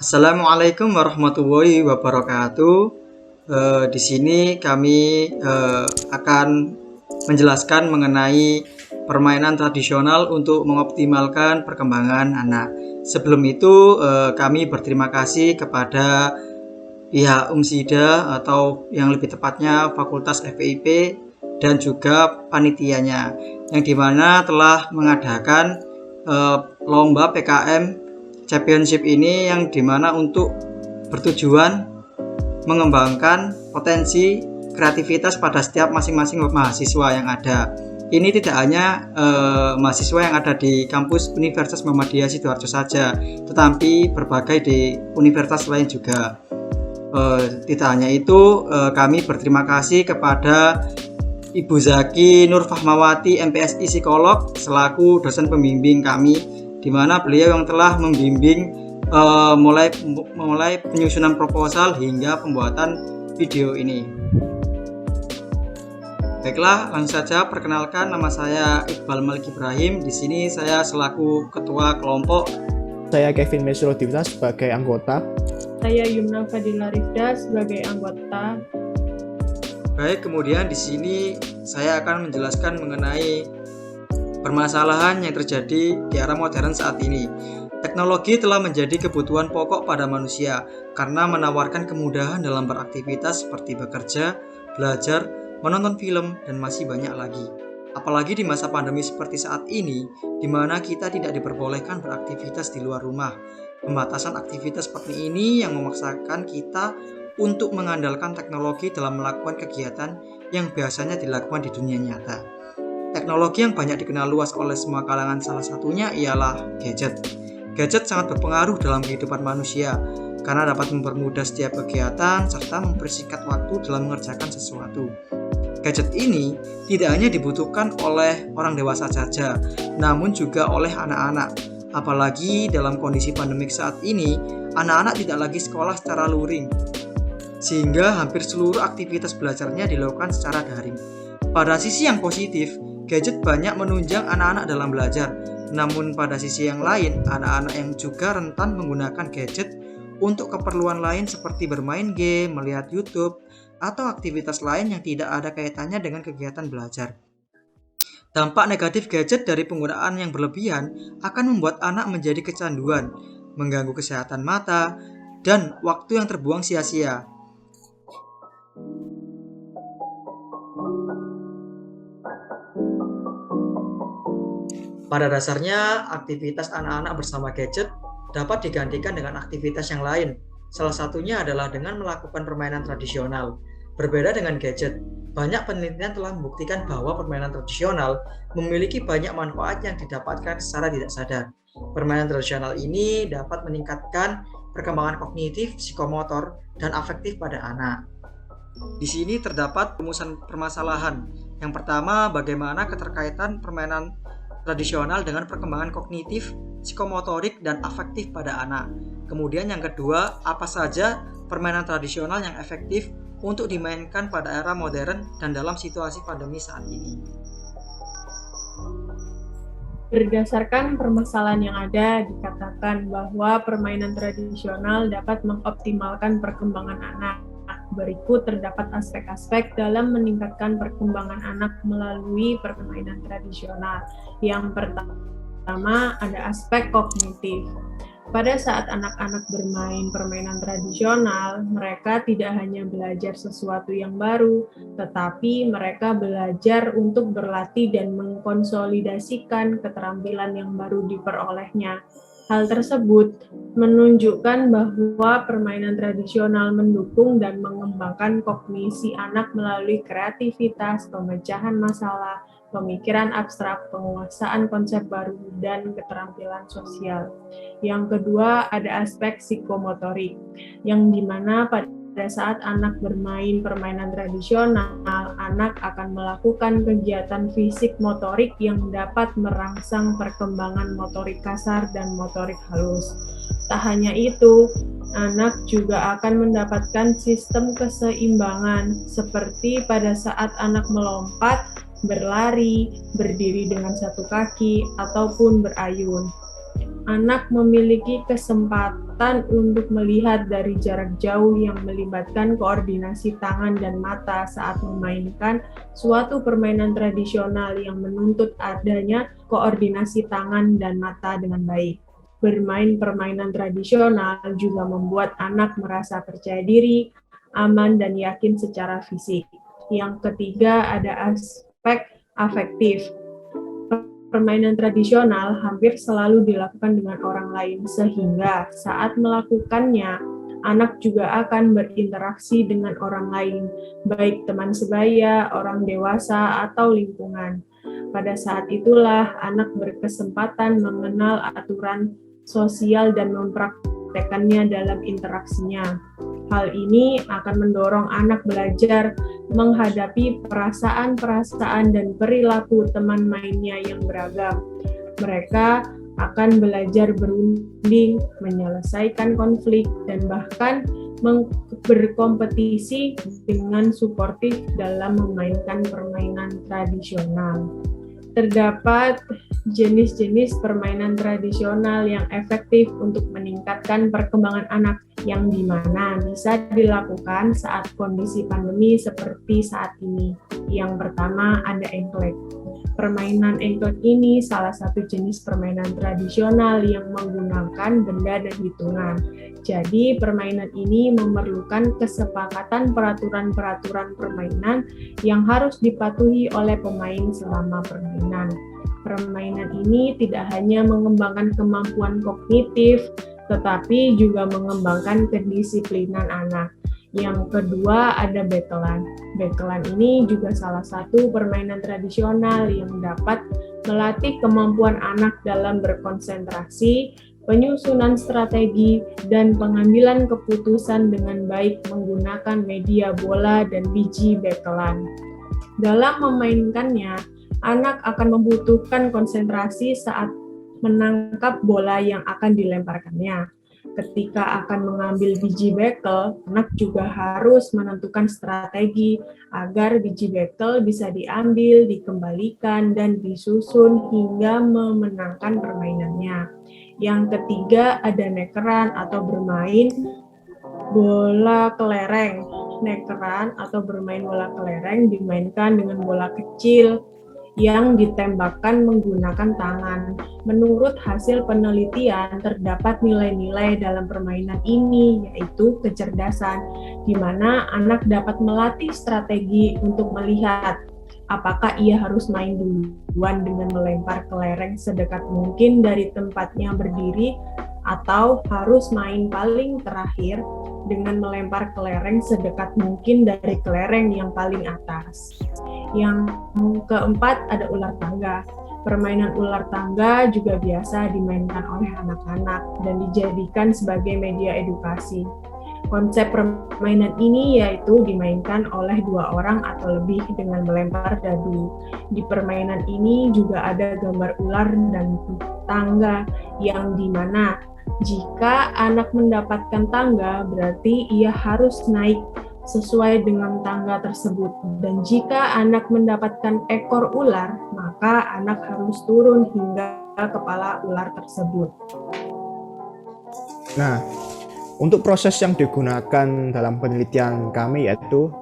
Assalamualaikum warahmatullahi wabarakatuh. Di sini kami akan menjelaskan mengenai permainan tradisional untuk mengoptimalkan perkembangan anak. Sebelum itu, kami berterima kasih kepada pihak UMSIDA atau yang lebih tepatnya Fakultas FIP dan juga panitianya, yang dimana telah mengadakan lomba PKM Championship ini, yang dimana untuk bertujuan mengembangkan potensi kreativitas pada setiap masing-masing mahasiswa yang ada. Ini tidak hanya mahasiswa yang ada di kampus Universitas Muhammadiyah Sidoarjo saja, tetapi berbagai di universitas lain juga. Tidak hanya itu, kami berterima kasih kepada Ibu Zaki Nur Fahmawati MPSI Psikolog selaku dosen pembimbing kami, di mana beliau yang telah membimbing mulai penyusunan proposal hingga pembuatan video ini. Baiklah, langsung saja perkenalkan, nama saya Iqbal Malik Ibrahim. Di sini saya selaku ketua kelompok. Saya Kevin Mesro Divta sebagai anggota. Saya Yumna Fadila Rifda sebagai anggota. Baik, kemudian di sini saya akan menjelaskan mengenai permasalahan yang terjadi di era modern saat ini. Teknologi telah menjadi kebutuhan pokok pada manusia karena menawarkan kemudahan dalam beraktivitas seperti bekerja, belajar, menonton film, dan masih banyak lagi. Apalagi di masa pandemi seperti saat ini, di mana kita tidak diperbolehkan beraktivitas di luar rumah. Pembatasan aktivitas seperti ini yang memaksakan kita untuk mengandalkan teknologi dalam melakukan kegiatan yang biasanya dilakukan di dunia nyata. Teknologi yang banyak dikenal luas oleh semua kalangan, salah satunya ialah gadget. Gadget sangat berpengaruh dalam kehidupan manusia karena dapat mempermudah setiap kegiatan serta mempersingkat waktu dalam mengerjakan sesuatu. Gadget ini tidak hanya dibutuhkan oleh orang dewasa saja, namun juga oleh anak-anak. Apalagi dalam kondisi pandemik saat ini, anak-anak tidak lagi sekolah secara luring, sehingga hampir seluruh aktivitas belajarnya dilakukan secara daring. Pada sisi yang positif, gadget banyak menunjang anak-anak dalam belajar. Namun pada sisi yang lain, anak-anak yang juga rentan menggunakan gadget untuk keperluan lain seperti bermain game, melihat YouTube, atau aktivitas lain yang tidak ada kaitannya dengan kegiatan belajar. Dampak negatif gadget dari penggunaan yang berlebihan akan membuat anak menjadi kecanduan, mengganggu kesehatan mata, dan waktu yang terbuang sia-sia. Pada dasarnya, aktivitas anak-anak bersama gadget dapat digantikan dengan aktivitas yang lain. Salah satunya adalah dengan melakukan permainan tradisional. Berbeda dengan gadget, banyak penelitian telah membuktikan bahwa permainan tradisional memiliki banyak manfaat yang didapatkan secara tidak sadar. Permainan tradisional ini dapat meningkatkan perkembangan kognitif, psikomotor, dan afektif pada anak. Di sini terdapat rumusan permasalahan. Yang pertama, bagaimana keterkaitan permainan tradisional dengan perkembangan kognitif, psikomotorik, dan afektif pada anak. Kemudian yang kedua, apa saja permainan tradisional yang efektif untuk dimainkan pada era modern dan dalam situasi pandemi saat ini. Berdasarkan permasalahan yang ada, dikatakan bahwa permainan tradisional dapat mengoptimalkan perkembangan anak. Berikut terdapat aspek-aspek dalam meningkatkan perkembangan anak melalui permainan tradisional. Yang pertama ada aspek kognitif. Pada saat anak-anak bermain permainan tradisional, mereka tidak hanya belajar sesuatu yang baru, tetapi mereka belajar untuk berlatih dan mengkonsolidasikan keterampilan yang baru diperolehnya. Hal tersebut menunjukkan bahwa permainan tradisional mendukung dan mengembangkan kognisi anak melalui kreativitas, pemecahan masalah, pemikiran abstrak, penguasaan konsep baru, dan keterampilan sosial. Yang kedua, ada aspek psikomotorik, yang dimana pada saat anak bermain permainan tradisional, anak akan melakukan kegiatan fisik motorik yang dapat merangsang perkembangan motorik kasar dan motorik halus. Tak hanya itu, anak juga akan mendapatkan sistem keseimbangan, seperti pada saat anak melompat, berlari, berdiri dengan satu kaki, ataupun berayun. anak memiliki kesempatan untuk melihat dari jarak jauh yang melibatkan koordinasi tangan dan mata saat memainkan suatu permainan tradisional yang menuntut adanya koordinasi tangan dan mata dengan baik. Bermain permainan tradisional juga membuat anak merasa percaya diri, aman, dan yakin secara fisik. Yang ketiga, ada aspek afektif. Permainan tradisional hampir selalu dilakukan dengan orang lain, sehingga saat melakukannya, anak juga akan berinteraksi dengan orang lain, baik teman sebaya, orang dewasa, atau lingkungan. Pada saat itulah anak berkesempatan mengenal aturan sosial dan mempraktekannya dalam interaksinya. Hal ini akan mendorong anak belajar menghadapi perasaan-perasaan dan perilaku teman mainnya yang beragam. Mereka akan belajar berunding, menyelesaikan konflik, dan bahkan berkompetisi dengan suportif dalam memainkan permainan tradisional. Terdapat jenis-jenis permainan tradisional yang efektif untuk meningkatkan perkembangan anak, yang dimana bisa dilakukan saat kondisi pandemi seperti saat ini. Yang pertama ada engklek. Permainan engklek ini salah satu jenis permainan tradisional yang menggunakan benda dan hitungan. Jadi permainan ini memerlukan kesepakatan peraturan-peraturan permainan yang harus dipatuhi oleh pemain selama permainan. Permainan ini tidak hanya mengembangkan kemampuan kognitif, tetapi juga mengembangkan kedisiplinan anak. Yang kedua ada bekelan. Bekelan ini juga salah satu permainan tradisional yang dapat melatih kemampuan anak dalam berkonsentrasi, penyusunan strategi, dan pengambilan keputusan dengan baik menggunakan media bola dan biji bekelan. Dalam memainkannya, anak akan membutuhkan konsentrasi saat menangkap bola yang akan dilemparkannya. Ketika akan mengambil biji bekel, anak juga harus menentukan strategi agar biji bekel bisa diambil, dikembalikan, dan disusun hingga memenangkan permainannya. Yang ketiga ada nekeran atau bermain bola kelereng. Nekeran atau bermain bola kelereng dimainkan dengan bola kecil yang ditembakkan menggunakan tangan. Menurut hasil penelitian, terdapat nilai-nilai dalam permainan ini, yaitu kecerdasan, di mana anak dapat melatih strategi untuk melihat apakah ia harus main duluan dengan melempar kelereng sedekat mungkin dari tempatnya berdiri, atau harus main paling terakhir dengan melempar kelereng sedekat mungkin dari kelereng yang paling atas. Yang keempat ada ular tangga. Permainan ular tangga juga biasa dimainkan oleh anak-anak dan dijadikan sebagai media edukasi. Konsep permainan ini yaitu dimainkan oleh 2 orang atau lebih dengan melempar dadu. Di permainan ini juga ada gambar ular dan tangga, yang dimana jika anak mendapatkan tangga, berarti ia harus naik sesuai dengan tangga tersebut. Dan jika anak mendapatkan ekor ular, maka anak harus turun hingga kepala ular tersebut. Nah, untuk proses yang digunakan dalam penelitian kami yaitu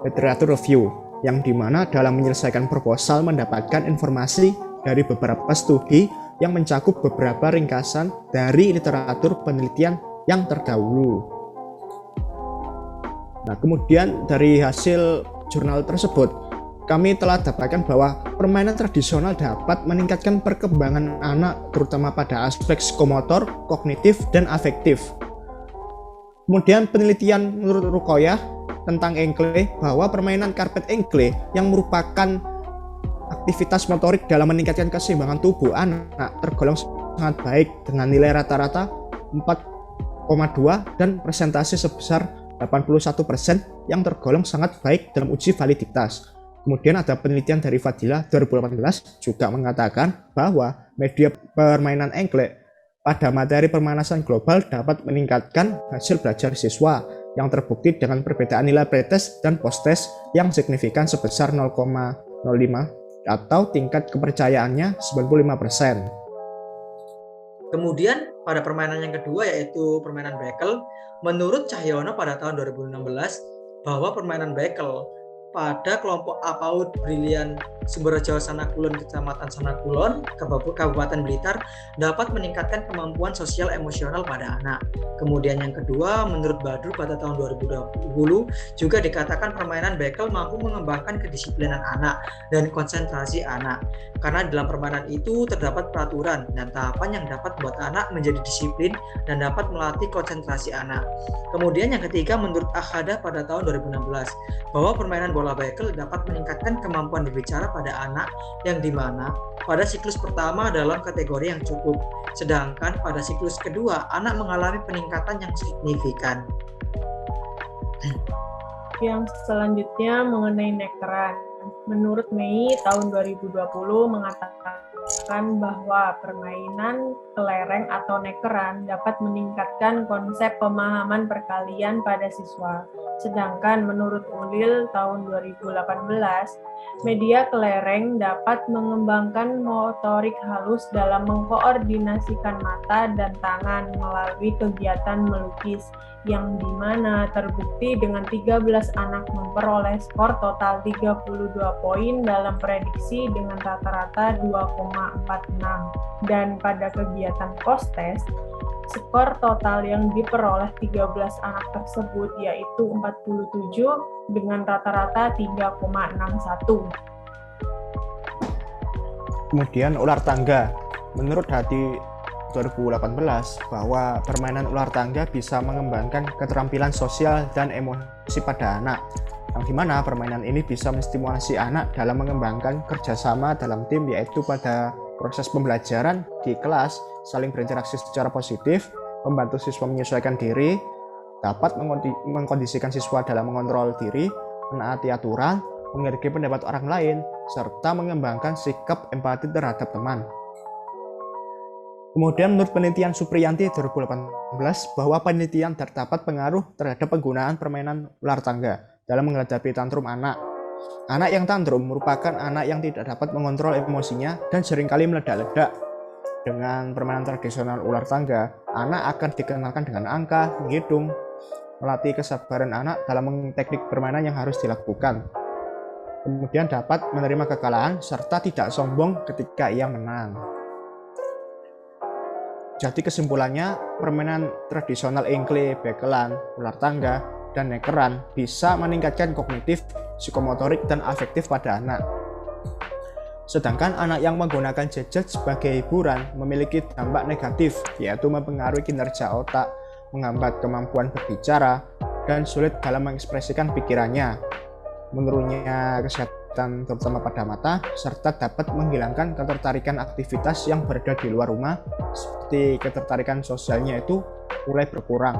literature review, yang dimana dalam menyelesaikan proposal mendapatkan informasi dari beberapa studi yang mencakup beberapa ringkasan dari literatur penelitian yang terdahulu. Nah, kemudian dari hasil jurnal tersebut, kami telah dapatkan bahwa permainan tradisional dapat meningkatkan perkembangan anak, terutama pada aspek psikomotor, kognitif, dan afektif. Kemudian penelitian menurut Rukoyah tentang engkle, bahwa permainan karpet engkle yang merupakan aktivitas motorik dalam meningkatkan keseimbangan tubuh anak tergolong sangat baik dengan nilai rata-rata 4,2 dan presentasi sebesar 81% yang tergolong sangat baik dalam uji validitas. Kemudian ada penelitian dari Fadilah 2018 juga mengatakan bahwa media permainan engkle pada materi pemanasan global dapat meningkatkan hasil belajar siswa yang terbukti dengan perbedaan nilai pretest dan post-test yang signifikan sebesar 0,05 atau tingkat kepercayaannya 95%. Kemudian pada permainan yang kedua yaitu permainan bekel, menurut Cahyono pada tahun 2016 bahwa permainan bekel pada kelompok APAUD Brilian Sumberjo Sanakulon Kecamatan Sanakulon, Kabupaten Blitar dapat meningkatkan kemampuan sosial emosional pada anak. Kemudian yang kedua, menurut Badru pada tahun 2020 juga dikatakan permainan bekel mampu mengembangkan kedisiplinan anak dan konsentrasi anak. Karena dalam permainan itu terdapat peraturan dan tahapan yang dapat membuat anak menjadi disiplin dan dapat melatih konsentrasi anak. Kemudian yang ketiga, menurut Akhadah pada tahun 2016 bahwa permainan bola bekel dapat meningkatkan kemampuan berbicara pada anak yang dimana pada siklus pertama dalam kategori yang cukup, sedangkan pada siklus kedua anak mengalami peningkatan yang signifikan. Yang selanjutnya mengenai nekeran. Menurut Mei tahun 2020 mengatakan bahwa permainan kelereng atau nekeran dapat meningkatkan konsep pemahaman perkalian pada siswa. Sedangkan menurut Ulil tahun 2018, media kelereng dapat mengembangkan motorik halus dalam mengkoordinasikan mata dan tangan melalui kegiatan melukis, yang dimana terbukti dengan 13 anak memperoleh skor total 32 poin dalam prediksi dengan rata-rata 2,46. Dan pada kegiatan post-test, skor total yang diperoleh 13 anak tersebut yaitu 47 dengan rata-rata 3,61. Kemudian ular tangga. Menurut Hati 2018 bahwa permainan ular tangga bisa mengembangkan keterampilan sosial dan emosi pada anak, yang dimana permainan ini bisa menstimulasi anak dalam mengembangkan kerjasama dalam tim, yaitu pada proses pembelajaran di kelas, saling berinteraksi secara positif, membantu siswa menyesuaikan diri, dapat mengkondisikan siswa dalam mengontrol diri, menaati aturan, menghargai pendapat orang lain, serta mengembangkan sikap empati terhadap teman. Kemudian menurut penelitian Supriyanti 2018 bahwa penelitian terdapat pengaruh terhadap penggunaan permainan ular tangga dalam menghadapi tantrum anak. Anak yang tantrum merupakan anak yang tidak dapat mengontrol emosinya dan seringkali meledak-ledak. Dengan permainan tradisional ular tangga, anak akan dikenalkan dengan angka, menghitung, melatih kesabaran anak dalam teknik permainan yang harus dilakukan. Kemudian dapat menerima kekalahan serta tidak sombong ketika ia menang. Jadi kesimpulannya, permainan tradisional engkle, bekelan, ular tangga, dan nekeran bisa meningkatkan kognitif, psikomotorik, dan afektif pada anak. Sedangkan anak yang menggunakan gadget sebagai hiburan memiliki dampak negatif, yaitu mempengaruhi kinerja otak, menghambat kemampuan berbicara, dan sulit dalam mengekspresikan pikirannya. Menurunnya kesehatan terutama pada mata, serta dapat menghilangkan ketertarikan aktivitas yang berada di luar rumah, seperti ketertarikan sosialnya itu mulai berkurang.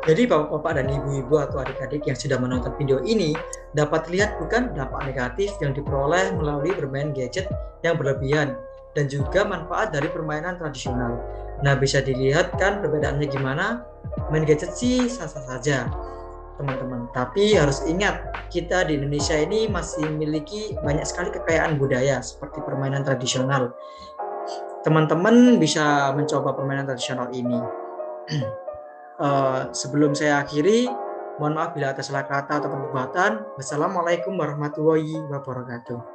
Jadi bapak-bapak dan ibu-ibu atau adik-adik yang sudah menonton video ini dapat lihat bukan dampak negatif yang diperoleh melalui bermain gadget yang berlebihan dan juga manfaat dari permainan tradisional. Nah, bisa dilihat kan perbedaannya gimana? Main gadget sih sah-sah saja, teman-teman. Tapi harus ingat, kita di Indonesia ini masih memiliki banyak sekali kekayaan budaya seperti permainan tradisional. Teman-teman bisa mencoba permainan tradisional ini. Sebelum saya akhiri, mohon maaf bila ada salah kata atau perbuatan. Wassalamualaikum warahmatullahi wabarakatuh.